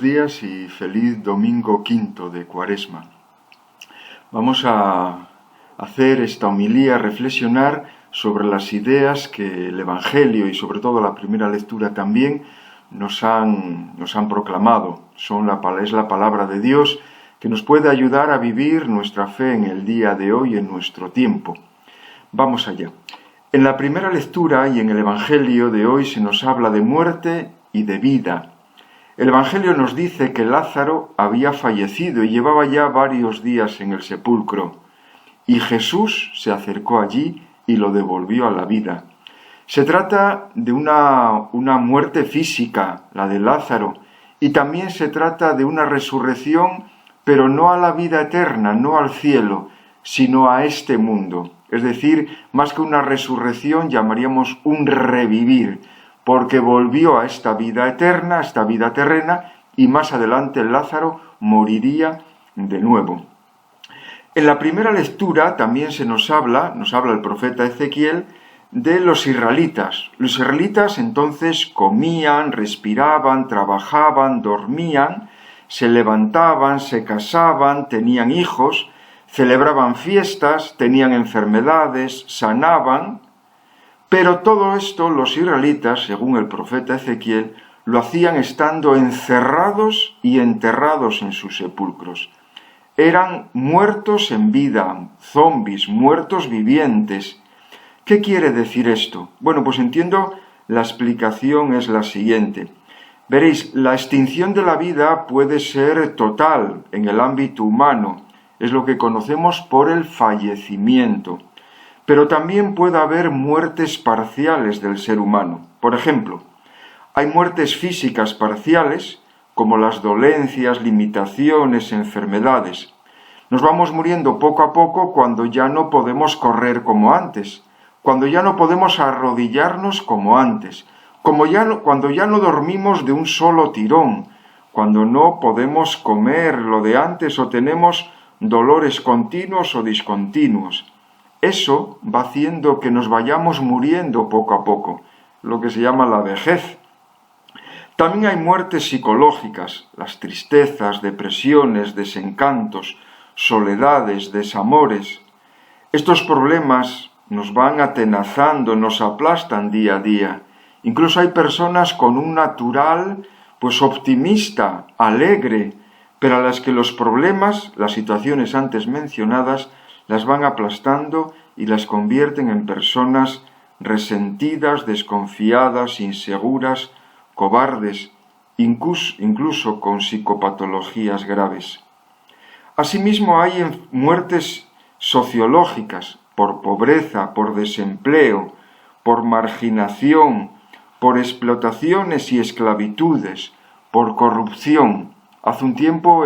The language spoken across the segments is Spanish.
buenos días y feliz domingo quinto de Cuaresma. Vamos a hacer esta homilía, reflexionar sobre las ideas que el Evangelio y sobre todo la primera lectura también nos han proclamado. Es la palabra de Dios que nos puede ayudar a vivir nuestra fe en el día de hoy, en nuestro tiempo. Vamos allá. En la primera lectura y en el Evangelio de hoy se nos habla de muerte y de vida. El Evangelio nos dice que Lázaro había fallecido y llevaba ya varios días en el sepulcro, y Jesús se acercó allí y lo devolvió a la vida. Se trata de una muerte física, la de Lázaro, y también se trata de una resurrección, pero no a la vida eterna, no al cielo, sino a este mundo. Es decir, más que una resurrección, llamaríamos un revivir, porque volvió a esta vida eterna, a esta vida terrena, y más adelante Lázaro moriría de nuevo. En la primera lectura también nos habla el profeta Ezequiel, de los israelitas. Los israelitas entonces comían, respiraban, trabajaban, dormían, se levantaban, se casaban, tenían hijos, celebraban fiestas, tenían enfermedades, sanaban. Pero todo esto los israelitas, según el profeta Ezequiel, lo hacían estando encerrados y enterrados en sus sepulcros. Eran muertos en vida, zombis, muertos vivientes. ¿Qué quiere decir esto? Bueno, pues entiendo, la explicación es la siguiente. Veréis, la extinción de la vida puede ser total en el ámbito humano, es lo que conocemos por el fallecimiento. Pero también puede haber muertes parciales del ser humano. Por ejemplo, hay muertes físicas parciales, como las dolencias, limitaciones, enfermedades. Nos vamos muriendo poco a poco cuando ya no podemos correr como antes, cuando ya no podemos arrodillarnos como antes, cuando ya no dormimos de un solo tirón, cuando no podemos comer lo de antes o tenemos dolores continuos o discontinuos. Eso va haciendo que nos vayamos muriendo poco a poco, lo que se llama la vejez. También hay muertes psicológicas, las tristezas, depresiones, desencantos, soledades, desamores. Estos problemas nos van atenazando, nos aplastan día a día. Incluso hay personas con un natural, optimista, alegre, pero a las que los problemas, las situaciones antes mencionadas, las van aplastando y las convierten en personas resentidas, desconfiadas, inseguras, cobardes, incluso con psicopatologías graves. Asimismo hay muertes sociológicas, por pobreza, por desempleo, por marginación, por explotaciones y esclavitudes, por corrupción. Hace un tiempo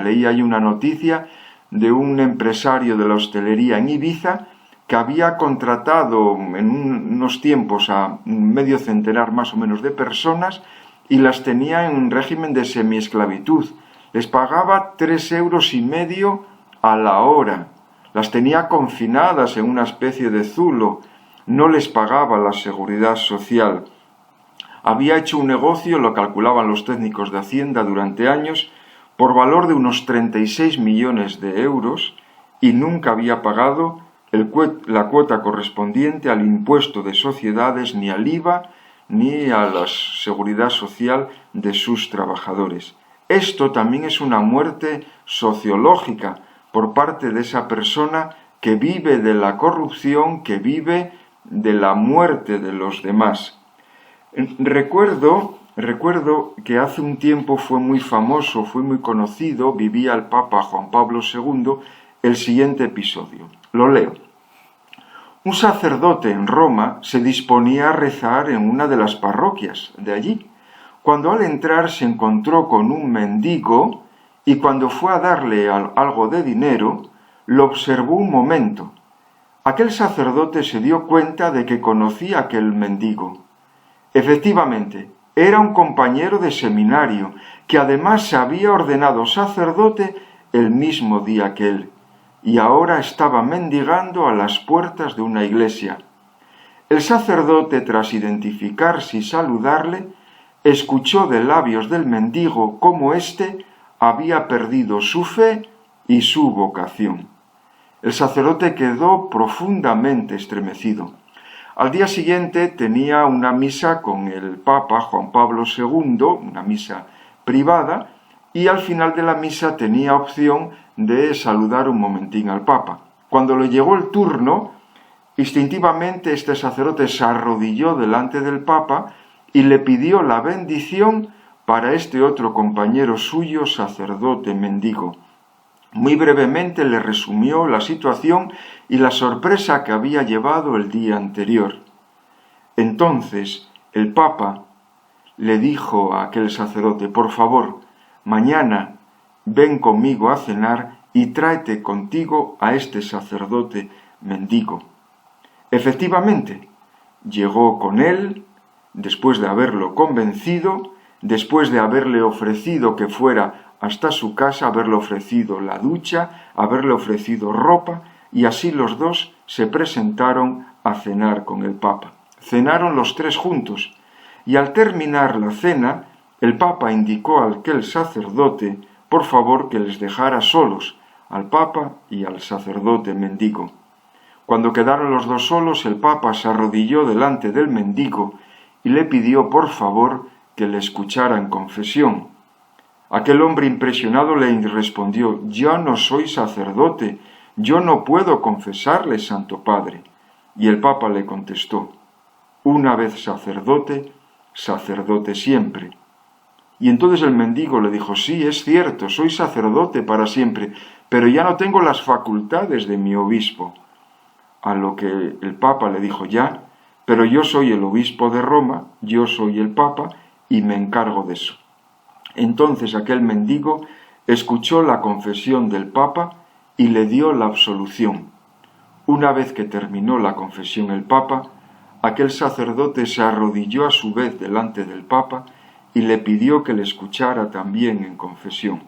leí ahí una noticia de un empresario de la hostelería en Ibiza que había contratado en unos tiempos a medio centenar más o menos de personas y las tenía en un régimen de semiesclavitud. Les pagaba 3,5 € a la hora. Las tenía confinadas en una especie de zulo. No les pagaba la seguridad social. Había hecho un negocio, lo calculaban los técnicos de Hacienda durante años, por valor de unos 36 millones de euros y nunca había pagado la cuota correspondiente al impuesto de sociedades, ni al IVA, ni a la seguridad social de sus trabajadores. Esto también es una muerte sociológica por parte de esa persona que vive de la corrupción, que vive de la muerte de los demás. Recuerdo que hace un tiempo fue muy famoso, fue muy conocido, vivía el Papa Juan Pablo II, el siguiente episodio. Lo leo. Un sacerdote en Roma se disponía a rezar en una de las parroquias de allí, cuando al entrar se encontró con un mendigo y cuando fue a darle algo de dinero, lo observó un momento. Aquel sacerdote se dio cuenta de que conocía a aquel mendigo. Efectivamente, era un compañero de seminario, que además se había ordenado sacerdote el mismo día que él, y ahora estaba mendigando a las puertas de una iglesia. El sacerdote, tras identificarse y saludarle, escuchó de labios del mendigo cómo éste había perdido su fe y su vocación. El sacerdote quedó profundamente estremecido. Al día siguiente tenía una misa con el Papa Juan Pablo II, una misa privada, y al final de la misa tenía opción de saludar un momentín al Papa. Cuando le llegó el turno, instintivamente este sacerdote se arrodilló delante del Papa y le pidió la bendición para este otro compañero suyo, sacerdote mendigo. Muy brevemente le resumió la situación y la sorpresa que había llevado el día anterior. Entonces el Papa le dijo a aquel sacerdote: por favor, mañana ven conmigo a cenar y tráete contigo a este sacerdote mendigo. Efectivamente, llegó con él, después de haberlo convencido, después de haberle ofrecido que fuera hasta su casa, haberle ofrecido la ducha, haberle ofrecido ropa, y así los dos se presentaron a cenar con el Papa. Cenaron los tres juntos, y al terminar la cena, el Papa indicó a aquel sacerdote, por favor, que les dejara solos, al Papa y al sacerdote mendigo. Cuando quedaron los dos solos, el Papa se arrodilló delante del mendigo y le pidió, por favor, que le escuchara en confesión. Aquel hombre impresionado le respondió: yo no soy sacerdote, yo no puedo confesarle, Santo Padre. Y el Papa le contestó: una vez sacerdote, sacerdote siempre. Y entonces el mendigo le dijo: sí, es cierto, soy sacerdote para siempre, pero ya no tengo las facultades de mi obispo. A lo que el Papa le dijo: ya, pero yo soy el obispo de Roma, yo soy el Papa y me encargo de eso. Entonces aquel mendigo escuchó la confesión del Papa y le dio la absolución. Una vez que terminó la confesión el Papa, aquel sacerdote se arrodilló a su vez delante del Papa y le pidió que le escuchara también en confesión.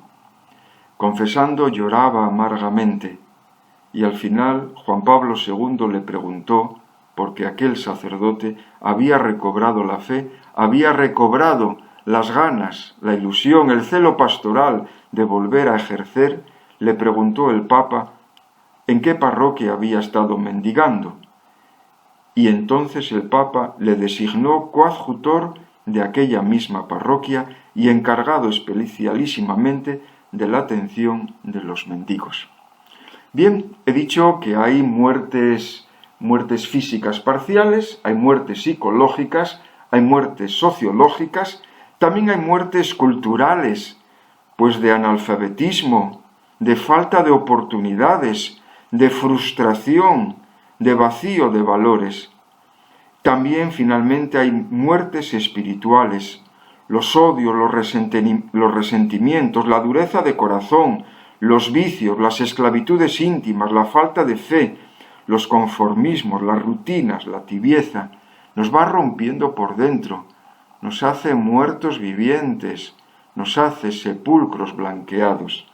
Confesando, lloraba amargamente, y al final Juan Pablo II le preguntó, porque aquel sacerdote había recobrado la fe, había recobrado las ganas, la ilusión, el celo pastoral de volver a ejercer, le preguntó el Papa en qué parroquia había estado mendigando. Y entonces el Papa le designó coadjutor de aquella misma parroquia y encargado especialísimamente de la atención de los mendigos. Bien, he dicho que hay muertes físicas parciales, hay muertes psicológicas, hay muertes sociológicas, también hay muertes culturales, pues de analfabetismo, de falta de oportunidades, de frustración, de vacío de valores. También finalmente hay muertes espirituales, los odios, los resentimientos, la dureza de corazón, los vicios, las esclavitudes íntimas, la falta de fe, los conformismos, las rutinas, la tibieza, nos va rompiendo por dentro, nos hace muertos vivientes, nos hace sepulcros blanqueados.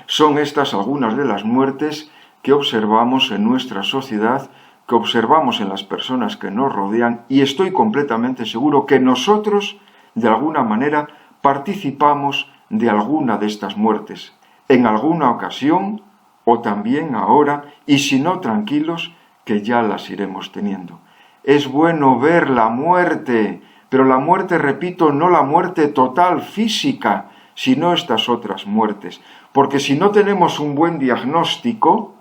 Son estas algunas de las muertes que observamos en nuestra sociedad, que observamos en las personas que nos rodean, y estoy completamente seguro que nosotros, de alguna manera, participamos de alguna de estas muertes, en alguna ocasión o también ahora, y si no, tranquilos, que ya las iremos teniendo. Es bueno ver la muerte, pero la muerte, repito, no la muerte total física, sino estas otras muertes, porque si no tenemos un buen diagnóstico,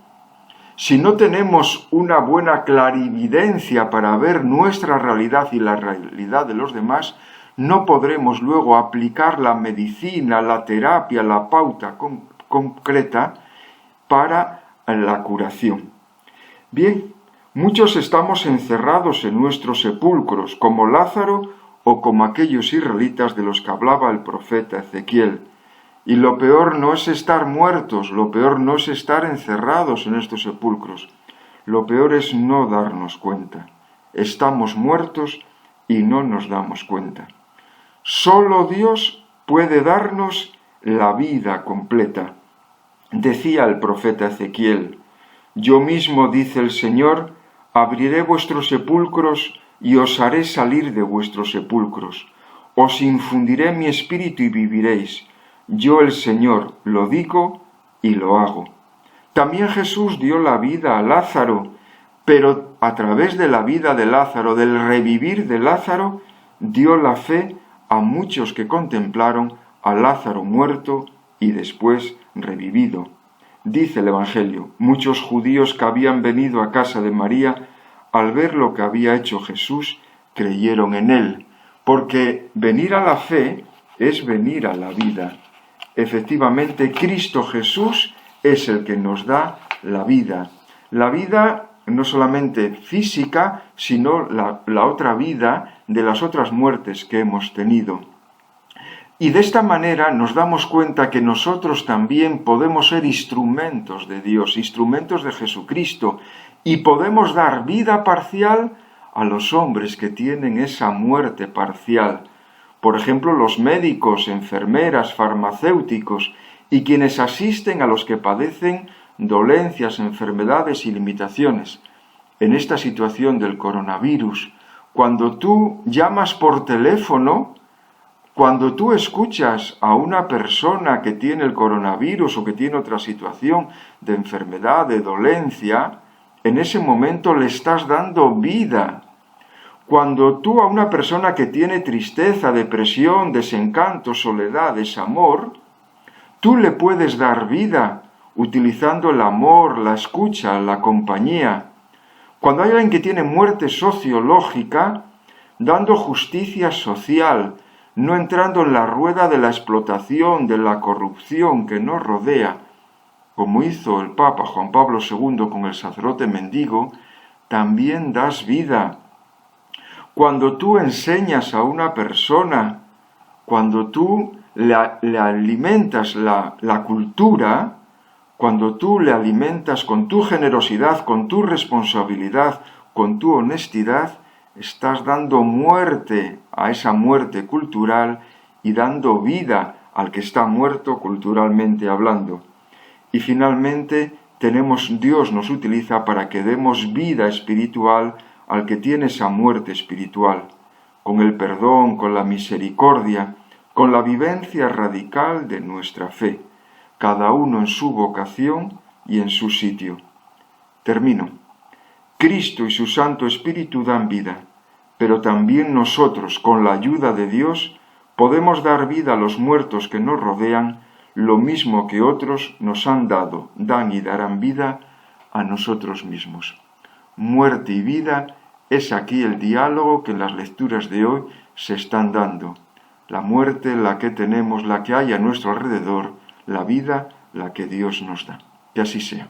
si no tenemos una buena clarividencia para ver nuestra realidad y la realidad de los demás, no podremos luego aplicar la medicina, la terapia, la pauta concreta para la curación. Bien, muchos estamos encerrados en nuestros sepulcros, como Lázaro o como aquellos israelitas de los que hablaba el profeta Ezequiel. Y lo peor no es estar muertos, lo peor no es estar encerrados en estos sepulcros. Lo peor es no darnos cuenta. Estamos muertos y no nos damos cuenta. Solo Dios puede darnos la vida completa. Decía el profeta Ezequiel: yo mismo, dice el Señor, abriré vuestros sepulcros y os haré salir de vuestros sepulcros. os infundiré mi espíritu y viviréis. Yo el Señor lo digo y lo hago. También Jesús dio la vida a Lázaro, pero a través de la vida de Lázaro, del revivir de Lázaro, dio la fe a muchos que contemplaron a Lázaro muerto y después revivido. Dice el Evangelio, muchos judíos que habían venido a casa de María, al ver lo que había hecho Jesús, creyeron en él, porque venir a la fe es venir a la vida. Efectivamente, Cristo Jesús es el que nos da la vida. La vida no solamente física, sino la otra vida de las otras muertes que hemos tenido. Y de esta manera nos damos cuenta que nosotros también podemos ser instrumentos de Dios, instrumentos de Jesucristo, y podemos dar vida parcial a los hombres que tienen esa muerte parcial. Por ejemplo, los médicos, enfermeras, farmacéuticos y quienes asisten a los que padecen dolencias, enfermedades y limitaciones. En esta situación del coronavirus, cuando tú llamas por teléfono, cuando tú escuchas a una persona que tiene el coronavirus o que tiene otra situación de enfermedad, de dolencia, en ese momento le estás dando vida. Cuando tú a una persona que tiene tristeza, depresión, desencanto, soledad, desamor, tú le puedes dar vida utilizando el amor, la escucha, la compañía. Cuando hay alguien que tiene muerte sociológica, dando justicia social, no entrando en la rueda de la explotación, de la corrupción que nos rodea, como hizo el Papa Juan Pablo II con el sacerdote mendigo, también das vida. Cuando tú enseñas a una persona, cuando tú le alimentas la cultura, cuando tú le alimentas con tu generosidad, con tu responsabilidad, con tu honestidad, estás dando muerte a esa muerte cultural y dando vida al que está muerto culturalmente hablando. Y finalmente Dios nos utiliza para que demos vida espiritual al que tiene esa muerte espiritual, con el perdón, con la misericordia, con la vivencia radical de nuestra fe, cada uno en su vocación y en su sitio. Termino. Cristo y su Santo Espíritu dan vida, pero también nosotros, con la ayuda de Dios, podemos dar vida a los muertos que nos rodean, lo mismo que otros nos han dado, dan y darán vida a nosotros mismos. Muerte y vida es aquí el diálogo que en las lecturas de hoy se están dando. La muerte, la que tenemos, la que hay a nuestro alrededor, la vida, la que Dios nos da. Que así sea.